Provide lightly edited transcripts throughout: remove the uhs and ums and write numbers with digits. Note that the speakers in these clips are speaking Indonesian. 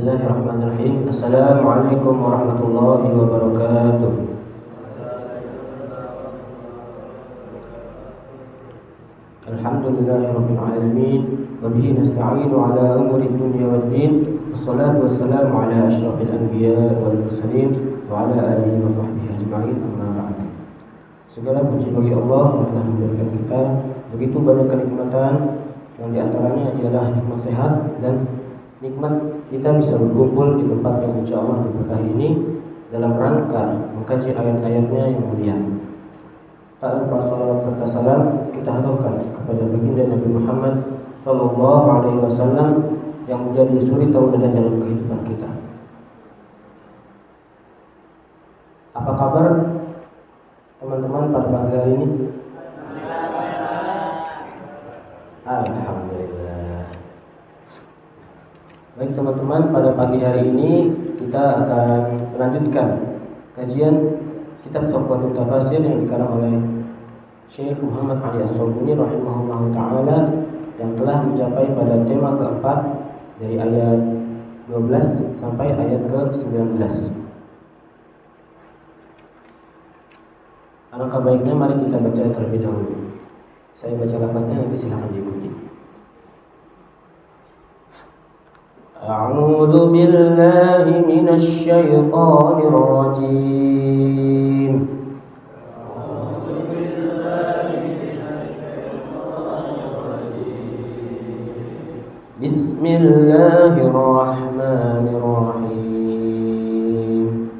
Bismillahirrahmanirrahim. Assalamualaikum warahmatullahi wabarakatuh. Alhamdulillahirabbil alamin wa bihi nasta'inu ala umuri dunya waddin. Wassalatu wassalamu ala asyrafil anbiya wal mursalin wa ala alihi wa sahbihi ajma'in. Amma ba'd. Segala puji bagi Allah yang telah memberikan kita begitu banyak kenikmatan, yang diantaranya ialah nikmat sehat dan nikmat kita bisa berkumpul di tempat yang insya Allah diberkahi ini dalam rangka mengkaji ayat-ayatnya yang mulia. Tak lupa salawat serta salam kita haturkan kepada baginda Nabi Muhammad sallallahu alaihi wasallam yang menjadi suri tauladan dalam kehidupan kita. Apa kabar teman-teman pada pagi hari ini? Alhamdulillah. Baik teman-teman, pada pagi hari ini kita akan melanjutkan kajian kitab Safwatul Tafasir yang dikarang oleh Syekh Muhammad Ali As-Sabuni rahimahullah ta'ala, yang telah mencapai pada tema keempat dari ayat 12 sampai ayat ke-19. Alangkah baiknya mari kita baca terlebih dahulu. Saya baca lafaznya, nanti silakan diikuti. A'udzu billahi minasy syaithanir rajim. Bismillahirrahmanirrahim.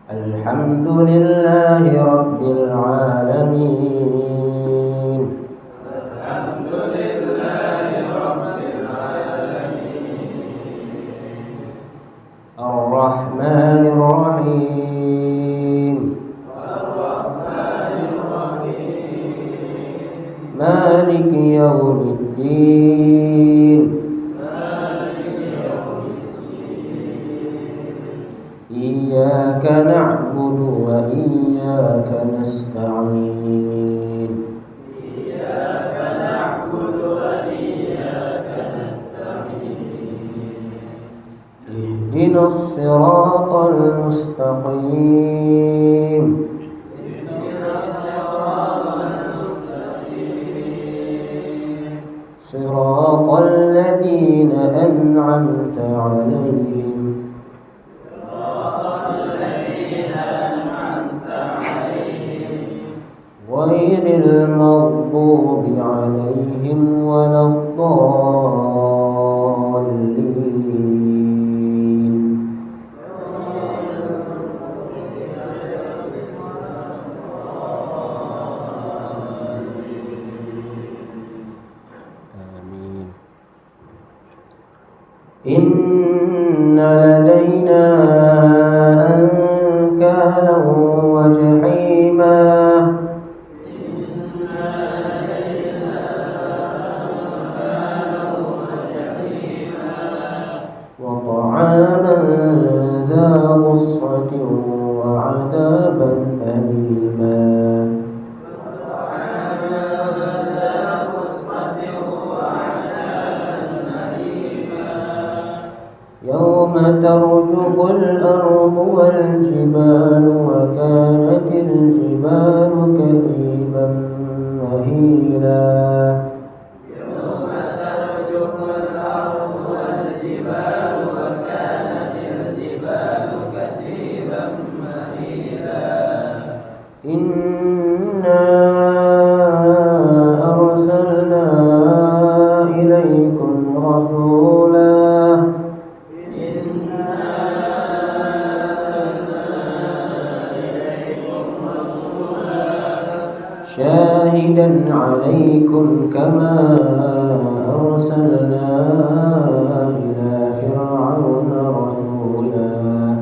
Alhamdulillahi rabbil alamin. Ar-Rahmanir Rahim. Maliki yaumiddin. Iyyaka na'budu wa iyyaka nasta'in. Ihdinas siratal mustaqim. Siratal ladzina an'amta 'alaihim ghairil maghdubi 'alaihim waladdallin. Amin. Inna ladaina ankalan wa jahima. وعذابا أليما. يوم ترجف الأرض والجبال وكانت الجبال كثيبا مهيلا. Inna arsalna ilaikum rasulah. Syahidan alaikum kama arsalna ila fir'auna rasulah.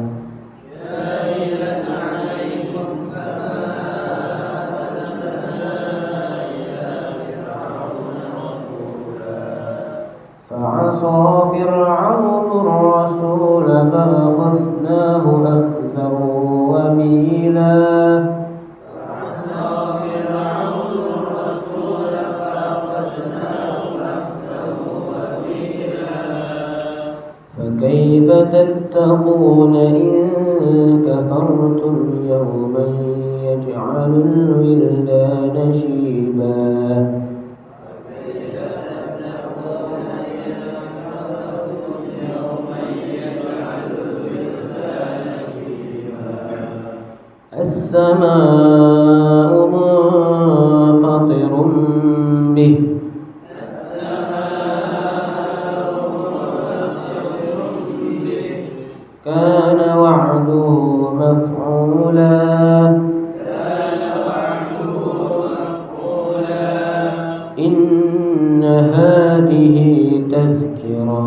فعصى فرعون الرسول فأخذناه أخذا وبيلا. فعصى فرعون الرسول تتقون إن كفرتم يوما يجعل الولدان شيبا السماء منفطر به كان وعده مفعولا إن هذه تذكرة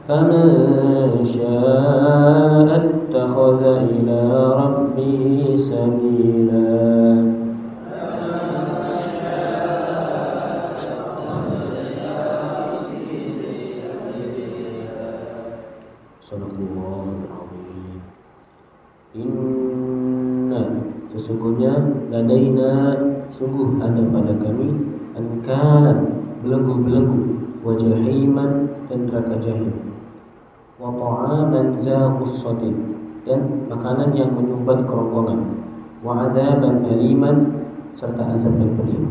فمن شاء اتخذ إلى ربه سبيلا Sadaqallahul Inna sesungguhnya ladaina sungguh ada pada kami ankalan belenggu-belenggu wa jahiman dan neraka jahim wa ta'aman za qussatin dan makanan yang menyumbat kerongkongan wa adaban aliman serta azab yang pedih.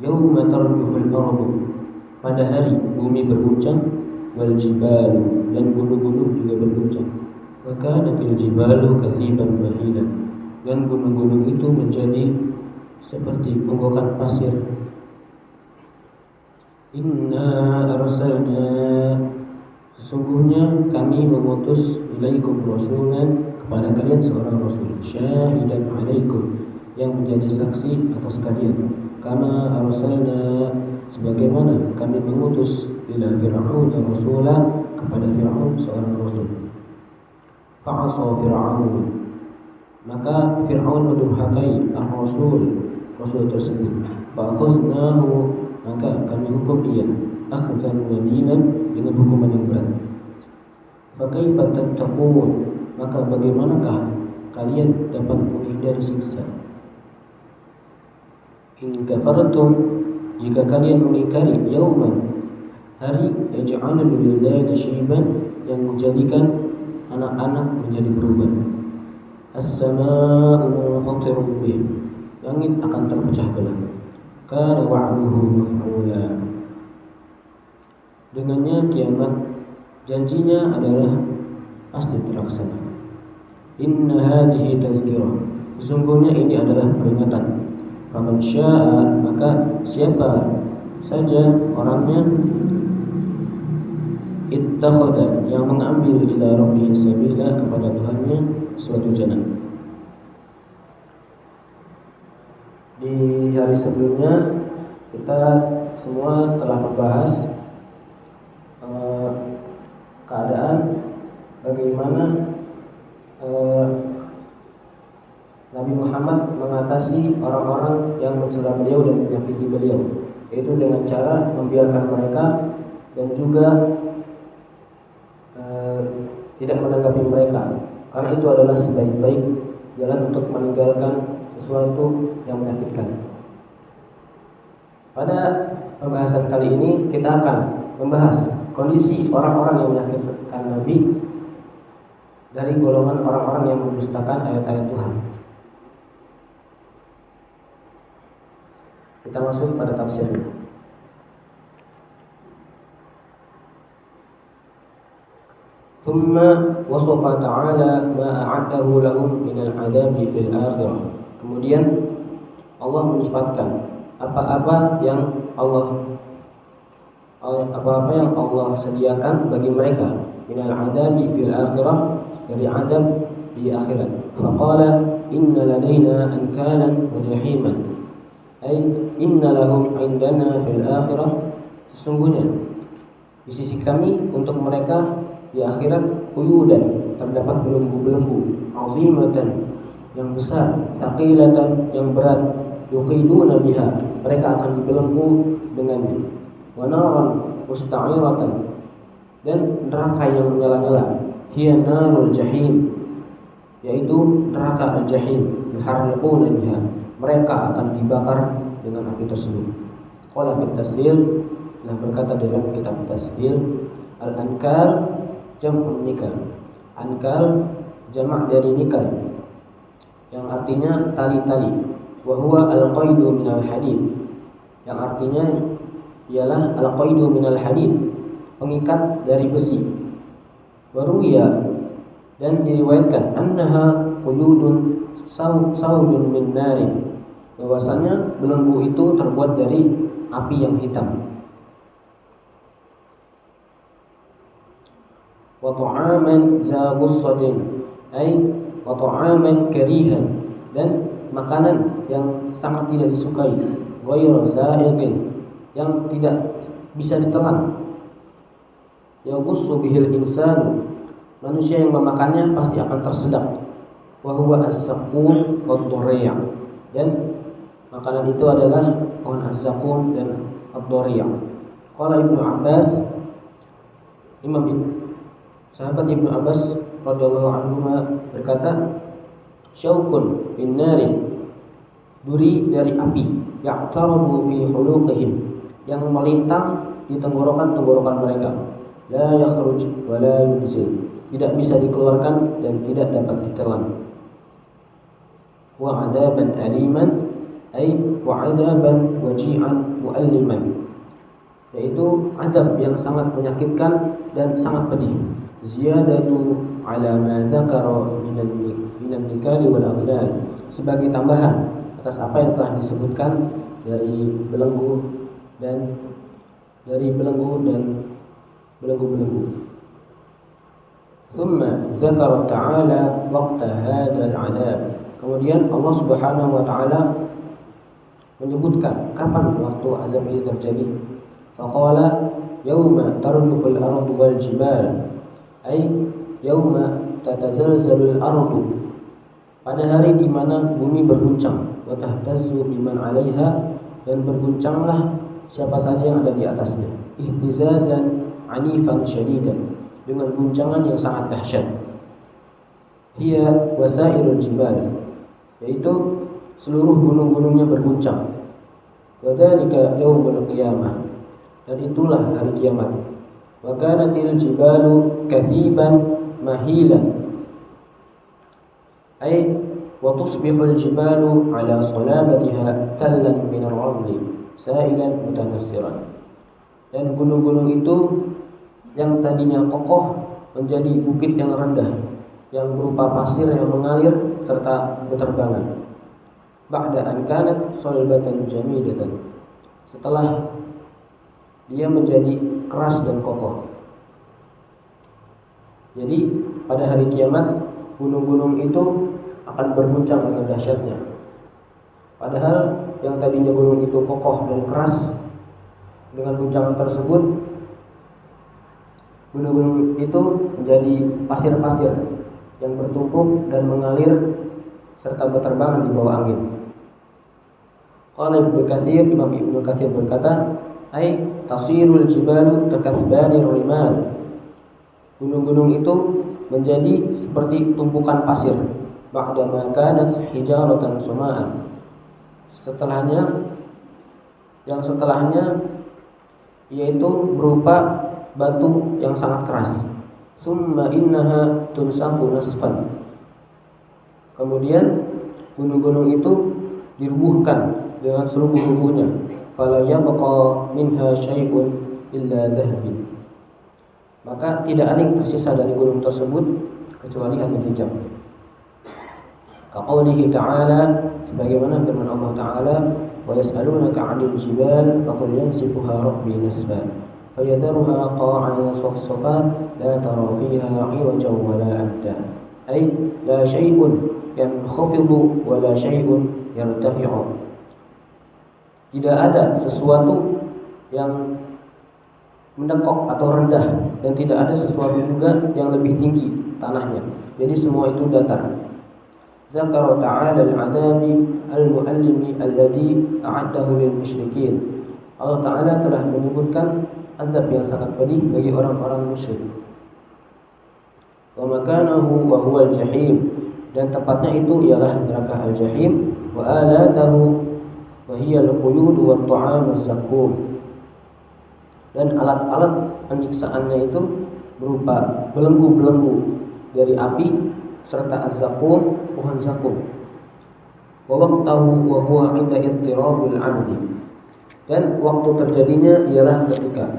Yauma tarjuful ardu pada hari bumi berguncang wal jibalu dan gunung-gunung juga berguncang. Wa kanatil jibalu kathiban mahilan dan gunung-gunung itu menjadi seperti onggokan pasir. Inna arsalna sesungguhnya kami mengutus ilaikum rasulan kepada kalian seorang rasul syahidan alaikum yang menjadi saksi atas kalian kama arsalna sebagaimana kami mengutus ila fir'aun rasula kepada Fir'aun seorang rasul fa'asa fir'aun maka Fir'aun mendurhakai rasul tersebut fa'akhudnahu maka kami hukum ia akhdan wabilan dengan hukuman yang berat. Fakaifa tattaqun maka bagaimanakah kalian dapat menghindari siksa? In kafartum jika kalian mengingkari yauman hari yaj'alul wildana syiban yang menjadikan anak-anak menjadi berubah. As-samaa'u munfatirun bih langit akan terpecah belah. Kana wa'duhu maf'ula dengannya kiamat janjinya adalah pasti terlaksana. Inna hadhihi tazkirah sesungguhnya ini adalah peringatan. Faman syaa maka siapa saja orangnya ittakhadha yang mengambil ila rabbih sabila kepada Tuhannya suatu jalan. Di hari sebelumnya kita semua telah membahas keadaan bagaimana Nabi Muhammad mengatasi orang-orang yang mencela beliau dan menyakiti beliau, yaitu dengan cara membiarkan mereka dan juga tidak menanggapi mereka, karena itu adalah sebaik-baik jalan untuk meninggalkan sesuatu yang menyakitkan. Pada pembahasan kali ini kita akan membahas kondisi orang-orang yang menyakitkan Nabi dari golongan orang-orang yang mendustakan ayat-ayat Tuhan. Kita masuk pada tafsirnya. Thumma wasafa ta'ala ma a'addahu lahum minal 'adabi fil akhirah. Kemudian Allah menyifatkan apa-apa yang Allah sediakan bagi mereka minal 'adabi fil akhirah dari adab di akhirat. Faqala inna ladaina ankalan wa jahiman. Ay inna lahum 'indana fil akhirah sesungguhnya di sisi kami untuk mereka di akhirat quyudan terdapat belenggu-belenggu azimatan yang besar thaqilatan yang berat yuqiduna biha mereka akan dibelenggu dengannya wa naran musta'iratan dan neraka yang menyala-nyala hiya narul jahim yaitu neraka al-jahim yuharriquna biha mereka akan dibakar dengan api tersebut. Qala fit tafsir telah berkata dalam kitab Tashil, al-ankal jam'un nikal. Ankal jamak dari nikal, yang artinya tali-tali. Wa huwa al-qaidu minal hadid, yang artinya ialah al-qaidu minal hadid, pengikat dari besi. Waruya, dan diriwayatkan, annaha quyudun saudun min narin, bahwasanya belenggu itu terbuat dari api yang hitam. Wa ta'aman za ghussadin, ay wa ta'aman karihan, dan makanan yang sangat tidak disukai, ghairu sa'iqin, yang tidak bisa ditelan. Yaghussu bihil insanu, manusia yang memakannya pasti akan tersedak. Wa huwa az-zaqqum wad-dhurri', dan makanan itu adalah pohon az-zaqqum dan ad-dhurri'. Qala Ibnu Abbas, sahabat Ibnu Abbas radhiyallahu anhu berkata, syaukun bin narin, duri dari api, ya'tarabu fi huluqihim, yang melintang di tenggorokan mereka, la yakhruj wa la yunzil, tidak bisa dikeluarkan dan tidak dapat ditelan. Wa 'adaban aliman, ay wa 'adaban waji'an mu'alliman, yaitu adab yang sangat menyakitkan dan sangat pedih. Ziyadatu ala ma dzakara minan nikali wal aghlal, sebagai tambahan atas apa yang telah disebutkan dari belenggu dan belenggu-belenggu. Thumma dzakara ta'ala waqta hadzal 'adab, kemudian Allah Subhanahu wa taala menyebutkan kapan waktu azab ini terjadi. Faqala yauma tarjuful ardu wal jibal, ay yauma tatazalzalul ardu, pada hari di mana bumi berguncang, wa tahtazzu biman 'alaiha, dan berguncanglah siapa saja yang ada di atasnya, ihtizazan 'anifan syadidan, dengan guncangan yang sangat dahsyat. Hiya wasairul jibal, yaitu seluruh gunung-gunungnya berguncang. Wa dzalika yaumul qiyamah, dan itulah hari kiamat. Wa kanatil jibalu kathiban mahilan, ay wa tusbihul jibalu ala salabatiha tallan min ar-ramli sa'ilan mutanassiran, dan gunung-gunung itu yang tadinya kokoh menjadi bukit yang rendah, yang berupa pasir yang mengalir serta berterbangan. Ba'da an kanat salbatan jamidatan, setelah dia menjadi keras dan kokoh. Jadi pada hari kiamat gunung-gunung itu akan berguncang dengan dahsyatnya. Padahal yang tadinya gunung itu kokoh dan keras, dengan guncangan tersebut gunung-gunung itu menjadi pasir-pasir yang bertumpuk dan mengalir serta berterbangan di bawah angin. Qala Ibnu Katsir, Imam Ibnu Katsir berkata, ay tasirul jibalu kakathbanir rimal, gunung-gunung itu menjadi seperti tumpukan pasir. Ba'da ma kanat hijaratan suma'an, setelahnya yaitu berupa batu yang sangat keras. Summa innaha tunsafu nasfan, kemudian gunung-gunung itu dirubuhkan dengan seluruh-luruhnya. Fala yabqa minha syai'un illa dhahbin, maka tidak ada yang tersisa dari gunung tersebut kecuali hanya jejak. Kaqaulihi ta'ala, sebagaimana firman Allah Ta'ala, wa yas'alunaka 'anil jibal faqul yansifuha rabbi nasfa fayadharuha qa'an safsafan la tara fiha 'iwajan wa la amta, ay la syai'un yankhafidu wa la syai'un yartafi'u, tidak ada sesuatu yang mendekok atau rendah, dan tidak ada sesuatu juga yang lebih tinggi tanahnya. Jadi semua itu datar. Zakara ta'ala al-'adabi al-mu'allimi alladhi a'addahu lil musyrikin, Allah Ta'ala telah menyebutkan azab yang sangat pedih bagi orang-orang musyrik. Wa makanahu wa huwa al-jahim, dan tempatnya itu ialah neraka al-jahim. Wa alatahu wa hiya al-quyud wa at-ta'am az-zaqqum, dan alat-alat penyiksaannya itu berupa belenggu-belenggu dari api serta az-zakum, pohon zakum. Wa waqtahu wa huwa 'inda ittirabil 'amdi. Dan waktu terjadinya ialah ketika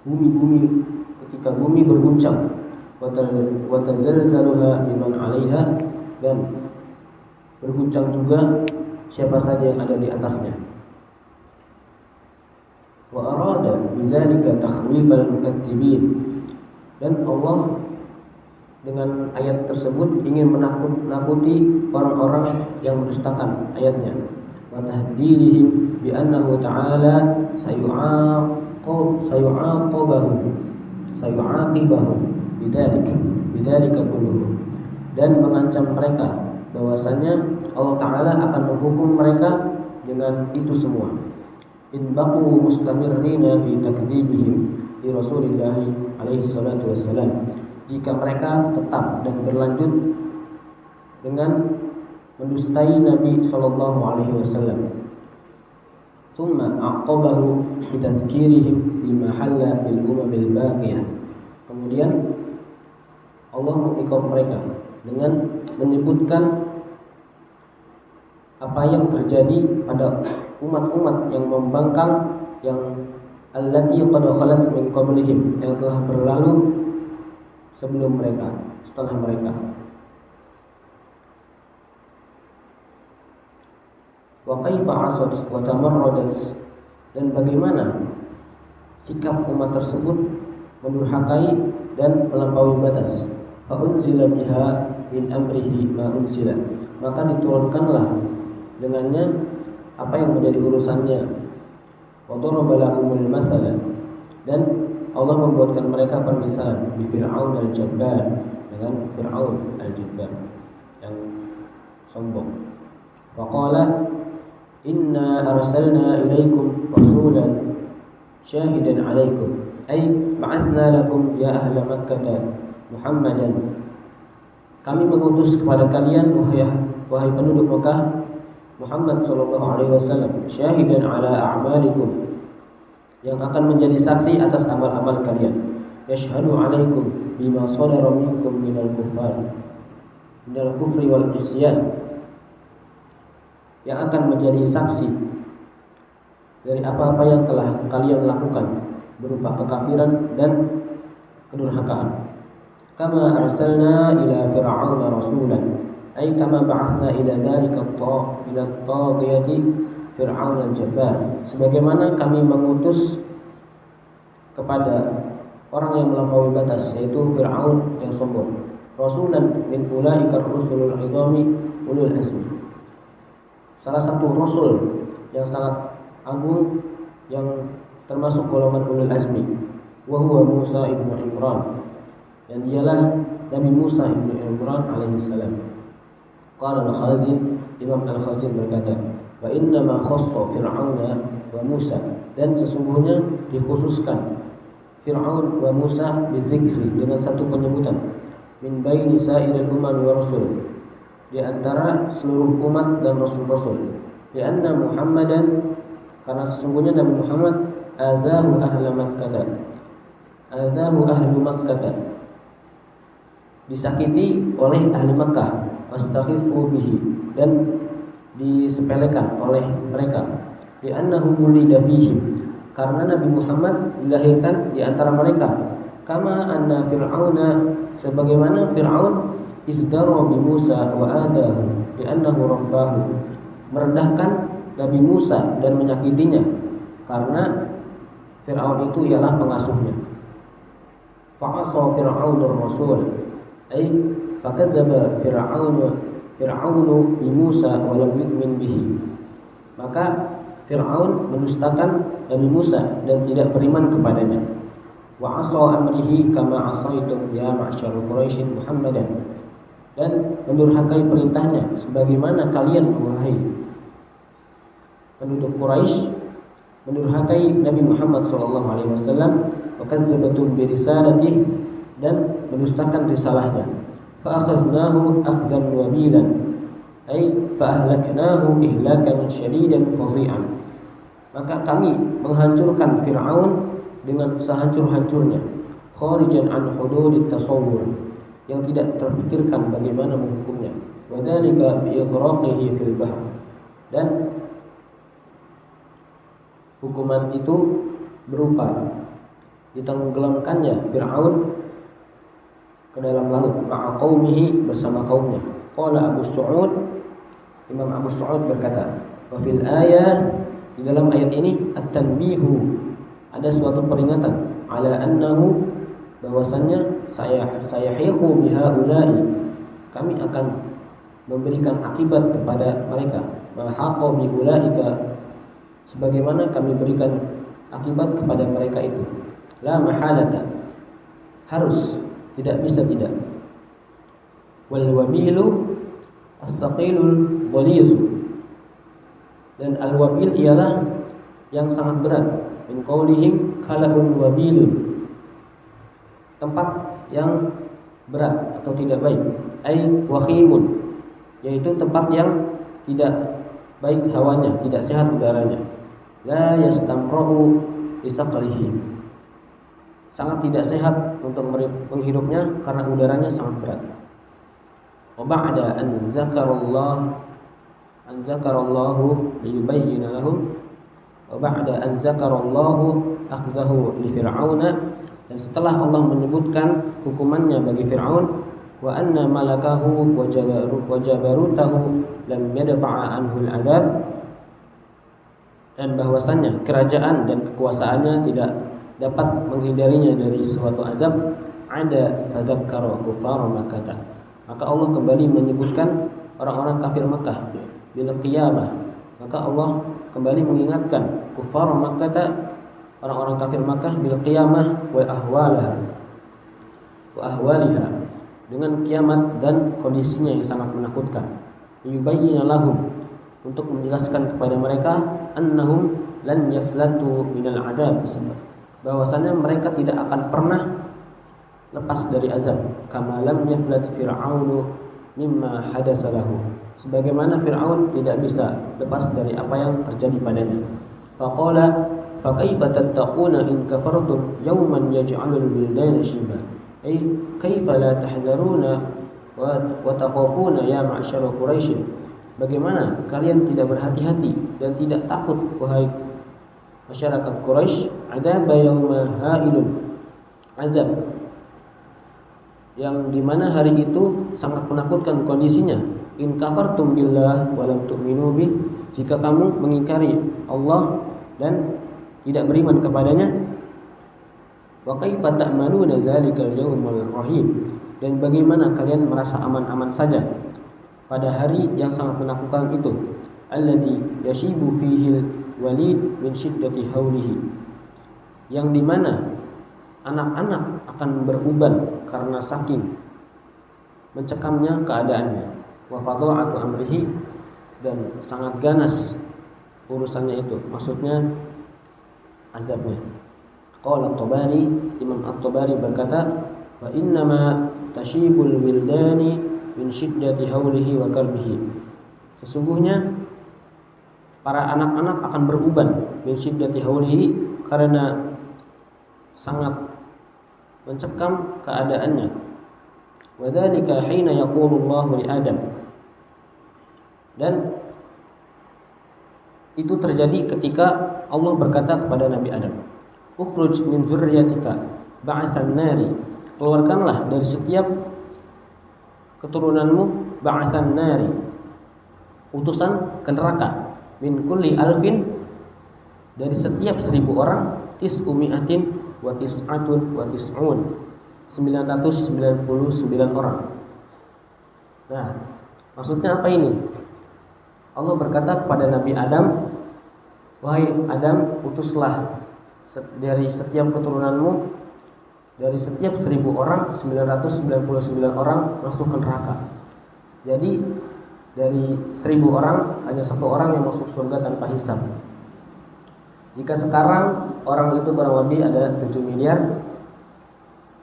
bumi berguncang, wa tazalzaluha liman 'alaiha, dan berguncang juga siapa saja yang ada di atasnya. Wa arada bidzalika takhwifal mukatsibin, dan Allah dengan ayat tersebut ingin menakuti orang-orang yang mendustakan ayatnya. Wa tahdidihim bi annahu ta'ala sayu'aqibahum bidzalika kulluhu, dan mengancam mereka bahwasanya Allah Ta'ala akan menghukum mereka dengan itu semua. In baqu mustamirrina fi takdzibihim li Rasulillah alaihi salatu wassalam, jika mereka tetap dan berlanjut dengan mendustai Nabi sallallahu alaihi wasallam. Tsumma aqabahu bi tadhkirihim bima halla bil umamil baqiyah. Kemudian Allah mengikut mereka dengan menyebutkan apa yang terjadi pada umat-umat yang membangkang, yang allati qad khalat min qablihim, yang telah berlalu sebelum mereka, setelah mereka. Wa kaifa asad wa tamarradat, dan bagaimana sikap umat tersebut mendurhakai dan melampaui batas. Fa unzila biha min amrihi ma unzila, maka diturunkanlah dengannya apa yang menjadi urusannya. Wa daraba lahumul mathala, dan Allah membuatkan mereka permisalan di Fir'aun al-Jabbar, dengan Fir'aun al-Jabbar yang sombong. Faqala inna arsalna ilaikum rasulan syahidan alaikum, ay ba'atsna lakum ya ahla Makkah Muhammadan, kami mengutus kepada kalian wahai penduduk Makkah Muhammad sallallahu alaihi wasallam, syahidan ala a'malikum, yang akan menjadi saksi atas amal-amal kalian. Yashhadu alaikum bima sadara minkum minal kufri wal isyan, yang akan menjadi saksi dari apa-apa yang telah kalian lakukan berupa kekafiran dan kedurhakaan. Kama arsalna ila fir'auna rasulan, ay kama ba'atsna ila dzalika ila taghiyati Fir'aun al-Jabbar, sebagaimana kami mengutus kepada orang yang melampaui batas, yaitu Fir'aun yang sombong, rasulan min ulaika rusulul idhami ulul azmi, salah satu rasul yang sangat agung yang termasuk golongan ulul azmi, wa huwa Musa ibnu Imran, dan dialah Nabi Musa ibnu Imran alaihi salam. Qala al-Khazin, Imam al-Khazin berkata, wa inna ma khassa Fir'auna wa Musa, dan sesungguhnya dikhususkan Fir'aun wa Musa bizikri, dengan satu penyebutan, min baini sa'iril umam wa rasul, di antara seluruh umat dan rasul-rasul. Di anna Muhammadan, karena sesungguhnya Nabi Muhammad azahu ahlu Makkah, disakiti oleh ahli Makkah, wastakhifu bihi, dan disepelekan oleh mereka. Di annahu wulida fihim, karena Nabi Muhammad dilahirkan di antara mereka. Kama anna Fir'auna, sebagaimana Fir'aun izdara bi Musa wa adahu di annahu rabbahu, merendahkan Nabi Musa dan menyakitinya karena Fir'aun itu ialah pengasuhnya. Fa'asa Fir'aunur rasul, ay fakadzaba Fir'aunu bi Musa wa lam yu'min bihi, maka Fir'aun mendustakan Nabi Musa dan tidak beriman kepadanya. Wa asa amrihi kama asaitum ya ma'syar Quraisy Muhammadan, dan mendurhakai perintahnya sebagaimana kalian wahai penduduk Quraisy mendurhakai Nabi Muhammad sallallahu alaihi wasallam, wa kadzabatum bi risalatihi, dan mendustakan risalahnya. Fa akhadnahu akhdan wabilan, ay fa ahlaknahu ihlakan syadidan fadhi'an, maka kami menghancurkan Fir'aun dengan sehancur-hancurnya, kharijan an hududit tasawwur, yang tidak terpikirkan bagaimana menghukumnya, wa dzalika bi ighraqihi fil bahr, dan hukuman itu berupa ditenggelamkannya Fir'aun ke dalam laut ma'a qaumihi, bersama kaumnya. Qala Abu Su'ud, Imam Abu Su'ud berkata, wa fil ayah, di dalam ayat ini at-tanbihu, ada suatu peringatan, ala annahu, bahwasannya sayahiqu bihaula'i, kami akan memberikan akibat kepada mereka, mahaqa biulaika, sebagaimana kami berikan akibat kepada mereka itu. La mahalata, harus, tidak bisa tidak. Wal wabilu as-saqilul ghaliz, dan al-wabil ialah yang sangat berat. Min qaulihim khala'un wabilun, tempat yang berat atau tidak baik. Ai wakhimun, yaitu tempat yang tidak baik hawanya, tidak sehat udaranya. La yastamra'u bisaqlihi, sangat tidak sehat untuk menghidupnya karena udaranya sangat berat. Wa ba'da an zakarallahu liyubayyana lahum, wa ba'da an zakarallahu akhzahu li fir'auna, dan setelah Allah menyebutkan hukumannya bagi Fir'aun, wa anna malakahu wa jabarutahu lam yadfa'a anhu al-'adab, dan bahwasannya kerajaan dan kekuasaannya tidak dapat menghindarinya dari suatu azab. Ada fadzakkara kuffar Makkah, maka Allah kembali menyebutkan orang-orang kafir Makkah bil qiyamah, maka Allah kembali mengingatkan kuffar Makkah, orang-orang kafir Makkah, bil qiyamah wa ahwaliha, dengan kiamat dan kondisinya yang sangat menakutkan. Yubayyana lahum, untuk menjelaskan kepada mereka, annahum lan yaflatu minal adab, bahwasanya mereka tidak akan pernah lepas dari azab. Kama lam yaflat fir'aunu mimma hadasa lahu, sebagaimana Fir'aun tidak bisa lepas dari apa yang terjadi padanya. Faqala fa kaifa tattaquna in kafartum yawman yaj'alul bildana shiba, ay kaifa la tahdzaruna wa takhafuna ya ma'syara quraisy, bagaimana kalian tidak berhati-hati dan tidak takut wahai masyarakat Quraisy, adzab yaumil hailun, azab yang dimana hari itu sangat menakutkan kondisinya. In kafartum billah wa lam tu'minu bih, jika kamu mengingkari Allah dan tidak beriman kepadanya. Wa kaifa ta'maluna dzalikal yaumul rahim, dan bagaimana kalian merasa aman-aman saja pada hari yang sangat menakutkan itu. Alladzi yashibu fihi walid min syiddati haulihi, yang dimana anak-anak akan beruban karena saking mencekamnya keadaannya. Wa fadha'atu amrihi, dan sangat ganas urusannya itu, maksudnya azabnya. Qala At-Tabari, Imam At-Tabari berkata, wa innama tashibul wildani min syiddati haulihi wa karbihi, sesungguhnya para anak-anak akan beruban min syiddati haulihi, karena sangat mencekam keadaannya. Wa dzalika hina yaqulu Allahu li Adam, dan itu terjadi ketika Allah berkata kepada Nabi Adam, ukhruj min dzurriyyatika ba'atsan nari, keluarkanlah dari setiap keturunanmu ba'atsan nari, utusan ke neraka, min kulli alfin, dari setiap 1000 orang, tis'umi'atin wa tis'atun wa tis'un, 999 orang. Nah, maksudnya apa ini? Allah berkata kepada Nabi Adam, wahai Adam, utuslah dari setiap keturunanmu, dari setiap 1000 orang, 999 orang masuk ke neraka. Jadi dari 1000 orang hanya 1 orang yang masuk surga tanpa hisab. Jika sekarang orang itu kurang lebih ada 7 miliar,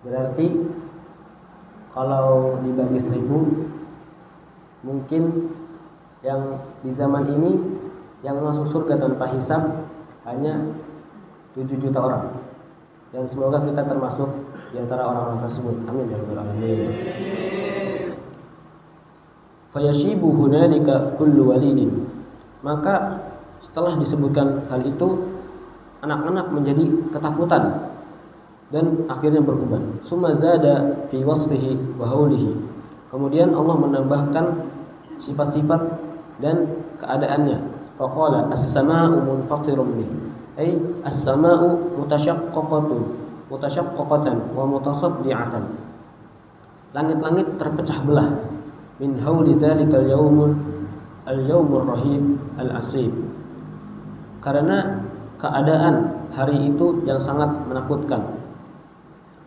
berarti kalau dibagi 1000, mungkin yang di zaman ini yang masuk surga tanpa hisab hanya 7 juta orang. dan semoga kita termasuk di antara orang-orang tersebut. Amin ya rabbal alamin. Fayashibu hunalika kullu walidin. Maka setelah disebutkan hal itu, anak-anak menjadi ketakutan dan akhirnya berubah. Summa zada fi wasfihi wa haulihi. Kemudian Allah menambahkan sifat-sifat dan keadaannya. Faqala as-samaa'u munfatirun bih. Ay as-samaa'u mutasyaqqaqatan wa mutasaddi'atan. Langit-langit terpecah belah min hauli dzalikal al-yaumur rahim al-asib. Karena keadaan hari itu yang sangat menakutkan.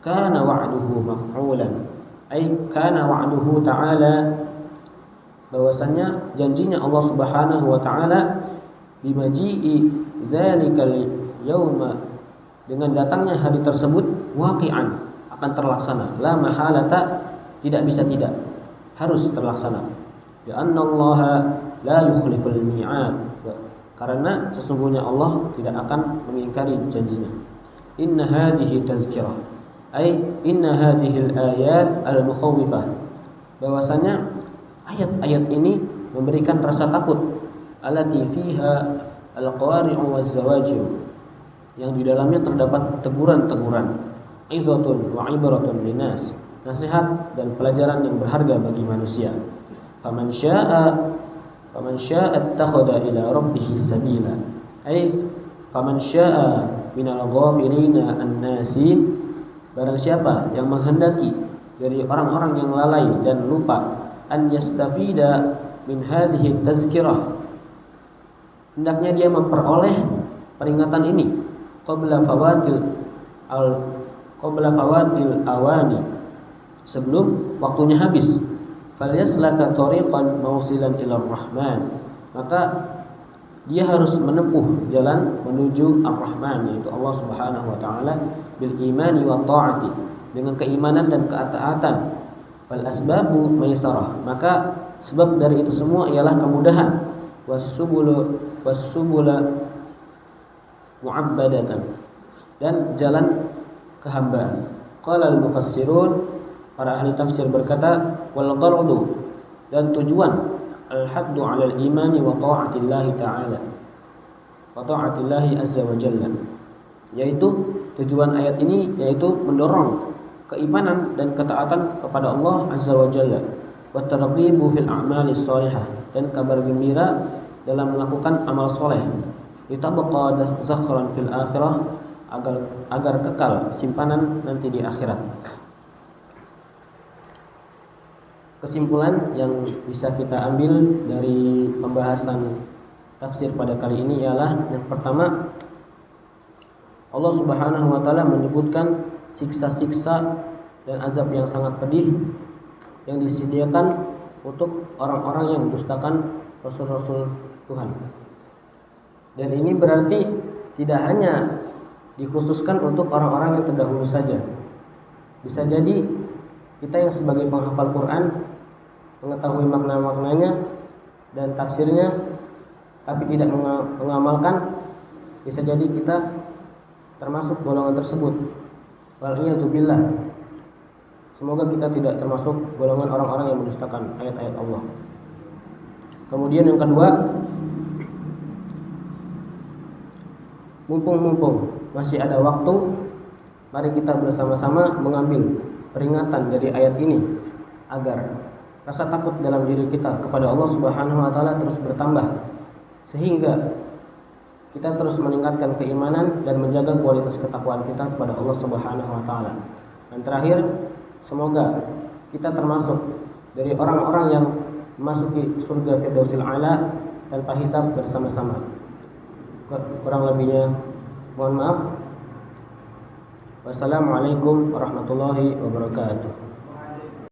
Kana wa'duhu maf'ulan, ay kana wa'duhu ta'ala, bahwasanya janjinya Allah Subhanahu wa taala bimaji'i dzalikal yauma, dengan datangnya hari tersebut, waqi'an, akan terlaksana, la mahalata, tidak bisa tidak, harus terlaksana. Ya annallaha la yukhliful mi'ad, karena sesungguhnya Allah tidak akan mengingkari janjinya. Inna hadhihi tazkirah, ay inna hadhil ayat al-mukhawifah, bahwasanya ayat-ayat ini memberikan rasa takut, allati fiha al-qawari'u waz-zawajir, yang di dalamnya terdapat teguran-teguran, izatun wa ibratun linnas, nasihat dan pelajaran yang berharga bagi manusia. Faman syaa'a attakhadha ila rabbih sabila, ay faman syaa'a minal ghafilina an-nasi, barang siapa yang menghendaki dari orang-orang yang lalai dan lupa, an yastafida min hadhihi tazkirah, hendaknya dia memperoleh peringatan ini qabla fawatil awani, sebelum waktunya habis. Falyaslaka tariqan mausilan ila rahman, maka dia harus menempuh jalan menuju Ar-Rahman, yaitu Allah Subhanahu wa taala, bil imani wa ta'ati, dengan keimanan dan ketaatan. Fal asbabu maisarah, maka sebab dari itu semua ialah kemudahan. Was-subula mu'abbadatan, dan jalan kehambaan. Qala al-mufassirun, para ahli tafsir berkata, wal ghardu, dan tujuan, al-haddu 'ala al-imani wa ta'atillahi ta'ala wa ta'atillahi azza wa jalla, yaitu tujuan ayat ini yaitu mendorong keimanan dan ketaatan kepada Allah azza wa jalla, wa targhibu fil a'mali shalihah, dan kabar gembira dalam melakukan amal soleh, litabqa zakhran fil akhirah, agar kekal simpanan nanti di akhirat. Kesimpulan yang bisa kita ambil dari pembahasan tafsir pada kali ini ialah, yang pertama, Allah Subhanahu wa taala menyebutkan siksa-siksa dan azab yang sangat pedih yang disediakan untuk orang-orang yang mendustakan rasul-rasul Tuhan. Dan ini berarti tidak hanya dikhususkan untuk orang-orang yang terdahulu saja. Bisa jadi kita yang sebagai penghafal Quran mengetahui makna-maknanya dan tafsirnya, tapi tidak mengamalkan, bisa jadi kita termasuk golongan tersebut. Wal'iyadu billah. Semoga kita tidak termasuk golongan orang-orang yang mendustakan ayat-ayat Allah. Kemudian yang kedua, mumpung masih ada waktu, mari kita bersama-sama mengambil peringatan dari ayat ini, agar rasa takut dalam diri kita kepada Allah Subhanahu wa taala terus bertambah, sehingga kita terus meningkatkan keimanan dan menjaga kualitas ketakwaan kita kepada Allah Subhanahu wa taala. Dan terakhir, semoga kita termasuk dari orang-orang yang memasuki surga Firdausil A'la tanpa hisab bersama-sama. Kurang lebihnya mohon maaf. Wassalamualaikum warahmatullahi wabarakatuh.